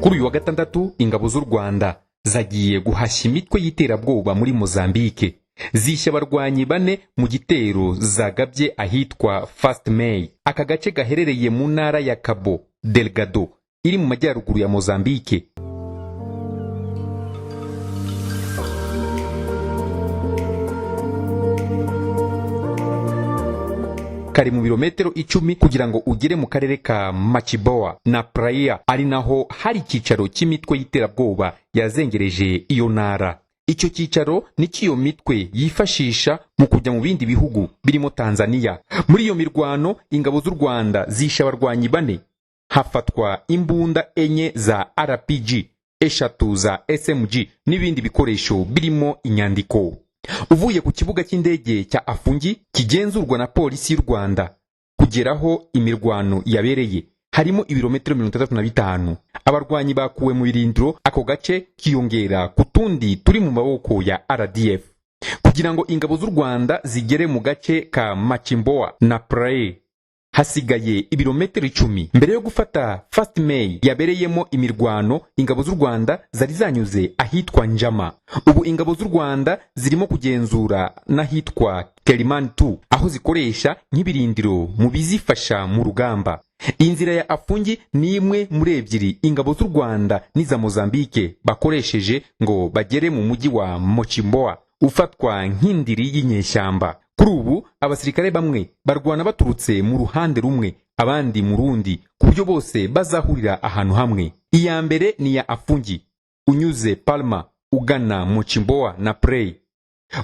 Kuri uyu wa gatandatu ingabo z'u Rwanda zagiye guhashya imitwe y'iterabwoba muri Mozambique. Zishya abarwanyi 4 mu gitero zagabye ahitwa First May. Aka gace gaherereye mu ntara ya Cabo Delgado iri mu majyaruguru ya Mozambique. Kari mu birometero 10 kugira ngo ugere mu karere ka Machiboa na Praia, ari naho hari ikicaro cy'imitwe y'iterabwoba yazengereje iyo ntara. Icyo cyicaro ni cy'iyo mitwe yifashisha mu kujya mu bindi bihugu birimo Tanzania. Muri iyo mirwano ingabo z'u Rwanda zishe abarwanyi 4, hafatwa imbunda 4 za RPG, 3 za SMG n'ibindi bikoresho birimo inyandiko. Uvuye ku kibuga cy'indege cya Afungi kigenzurwa na polisi y'u Rwanda kugeraho imirwano yabereye harimo ibirometero 35. Abarwanyi bakuwe mu birindiro, ako gace kiyongera ku tundi turi mu maboko ya RDF. Kugira ngo ingabo z'u Rwanda zigere mu gace ka Machimboa na Praia hasigaye ibirometero 10. Mbere yo gufata First May yabereyemo imirwano, ingabo z'u Rwanda zari zanyuze ahitwa Njama. Ubu ingabo z'u Rwanda zirimo kugenzura n'ahitwa Kelimani 2, aho zikoresha nk'ibirindiro mu bizifasha mu rugamba. Inzira ya Afungi ni imwe muri ebyiri ingabo z'u Rwanda n'iza Mozambique bakoresheje ngo bagere mu mujyi wa Machimboa, ufatwa nk'indiri y'inyeshyamba. Kuri ubu abasirikare bamwe barwana baturutse mu ruhande rumwe, abandi mu rundi, ku buryo bose bazahurira ahantu hamwe. Iya mbere ni ya Afungi unyuze Palma ugana Machimboa na Praia,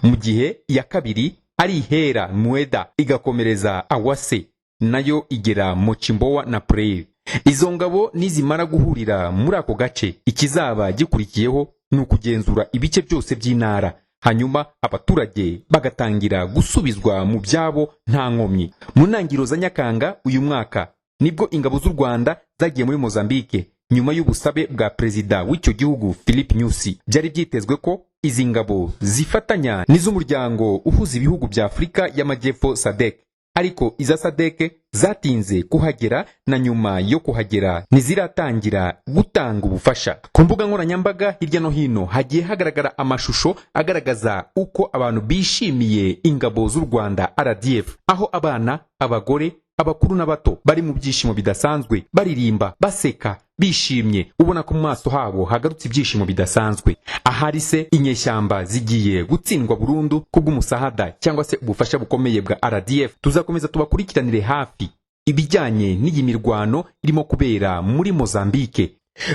mu gihe iya kabiri ari Hera Mueda igakomereza Awase nayo igera Machimboa na Praia. Izo ngabo nizimara guhurira muri ako gace, ikizaba gikurikiyeho ni ukugenzura ibice byose by'intara, hanyuma abaturage bagatangira gusubizwa mu byabo nta nkomyi. Mu ntangiriro za Nyakanga uyu mwaka nibwo ingabo z'u Rwanda zagiye muri Mozambique nyuma y'ubusabe bwa perezida w'icyo gihugu Philip Nyusi. Byari byitezwe ko izi ngabo zifatanya n'iz'umuryango uhuza ibihugu bya Afurika y'Amajyepfo SADC, ariko iza SADC zatinze kuhagera, na nyuma yo kuhagera ntiziratangira gutanga ubufasha. Ku mbuga nkoranyambaga hirya no hino hagiye hagaragara amashusho agaragaza uko abantu bishimiye ingabo z'u Rwanda RDF, aho abana, abagore, abakuru n'abato bari mu byishimo bidasanzwe, baririmba, baseka, bishimye, ubona ko mu maso habo hagarutse ibyishimo bidasanzwe. Ahari se inyeshyamba zigiye gutsindwa burundu kubw'umusahada cyangwa se ubufasha bukomeye bwa RDF. Tuzakomeza tubakurikiranire hafi ibijyanye n'iyi mirwano irimo kubera muri Mozambique.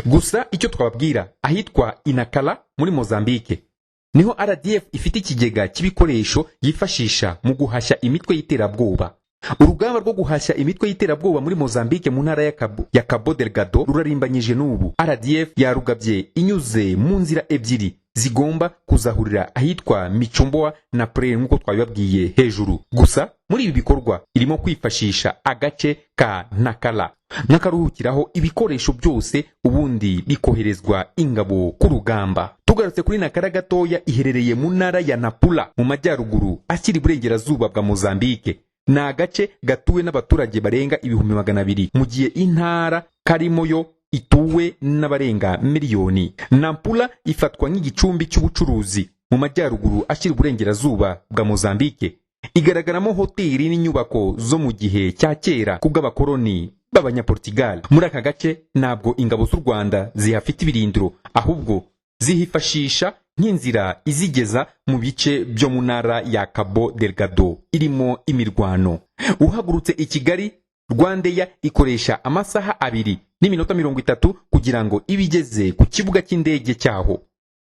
Gusa icyo twababwira, ahitwa Inakala muri Mozambique niho RDF ifite ikigega cy'ibikoresho yifashisha mu guhashya imitwe y'iterabwoba. Urugamba rwo guhashya imitwe y'iterabwoba muri Mozambique mu ntara ya Cabo Delgado rurarimbanyije n'ubu. RDF yarugabye inyuze mu nzira ebyiri zigomba kuzahurira ahitwa Machimboa na Praia nk'uko twabibabwiye hejuru. Gusa muri ibi bikorwa irimo kwifashisha agace ka Nakala n'akaruhukiraho ibikoresho byose, ubundi bikoherezwa ingabo ku rugamba. Tugarutse kuri Nakala gatoya, iherereye mu ntara ya Nampula mu majyaruguru ashyira iburengerazuba bwa Mozambique. Ni agace gatuwe n'abaturage barenga 200,000, mu gihe intara karimo yo ituwe n'abarenga miliyoni. Nampula ifatwa nk'igicumbi cy'ubucuruzi mu majyaruguru ashyira iburengerazuba bwa Mozambique. Igaragaramo hoteli n'inyubako zo mu gihe cya kera kubw'abakoloni b'Abanyaportugal. Muri aka gace ntabwo ingabo z'u Rwanda zihafite ibirindiro, ahubwo zihifashisha nk'inzira izigeza mu bice byo mu ntara ya Cabo Delgado irimo imirwano. Uhagurutse i Kigali, Rwandair ikoresha amasaha 2 n'iminota 30 kugira ngo ibigeze ku kibuga cy'indege cyaho.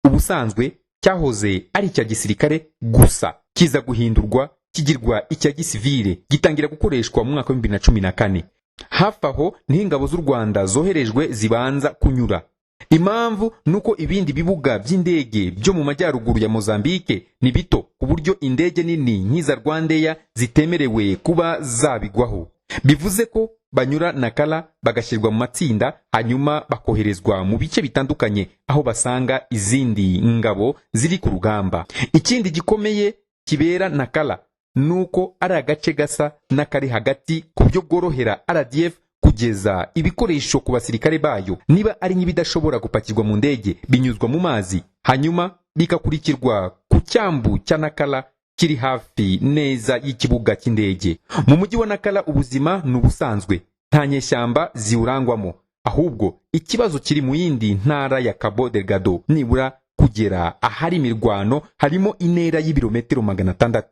Ubusanzwe cyahoze ari icya gisirikare gusa, kiza guhindurwa kigirwa icya gisivile, gitangira gukoreshwa mu mwaka wa 2014. Hafi aho niho ingabo z'u Rwanda zoherejwe zibanza kunyura. Impamvu nuko ibindi bibuga by'indege byo mu majyaruguru ya Mozambique ni bito ku buryo indege nini nk'iza Rwandair zitemerewe kuba zabigwaho. Bivuze ko banyura Nakala bagashyirwa mu matsinda, hanyuma bakoherezwa mu bice bitandukanye aho basanga izindi ngabo ziri ku rugamba. Ikindi gikomeye kibera Nakala nuko ari agace gasa n'akari hagati ku byo bworohera RDF kugeza ibikoresho ku basirikare bayo. Niba ari nk'ibidashobora gupakirwa mu ndege binyuzwa mu mazi, hanyuma bikakurikirwa ku cyambu cya Nakala kiri hafi neza y'ikibuga cy'indege. Mu mujyi wa Nakala ubuzima ni ubusanzwe, nta nyeshyamba ziwurangwamo, ahubwo ikibazo kiri mu yindi ntara ya Cabo Delgado. Nibura kugera ahari imirwano harimo intera y'ibirometero 600.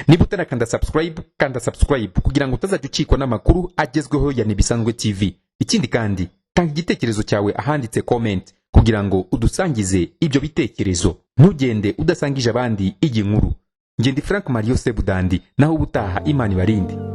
Niba utarakanda subscribe, kanda subscribe kugira ngo utazajya ucikwa n'amakuru agezweho ya Nibisanzwe TV. Ikindi kandi tanga igitekerezo cyawe ahanditse comment kugira ngo udusangize ibyo bitekerezo. Ntugende udasangije abandi iyi nkuru. Njye ndi Frank Mario Sebudandi, naho ubutaha Imana ibarinde.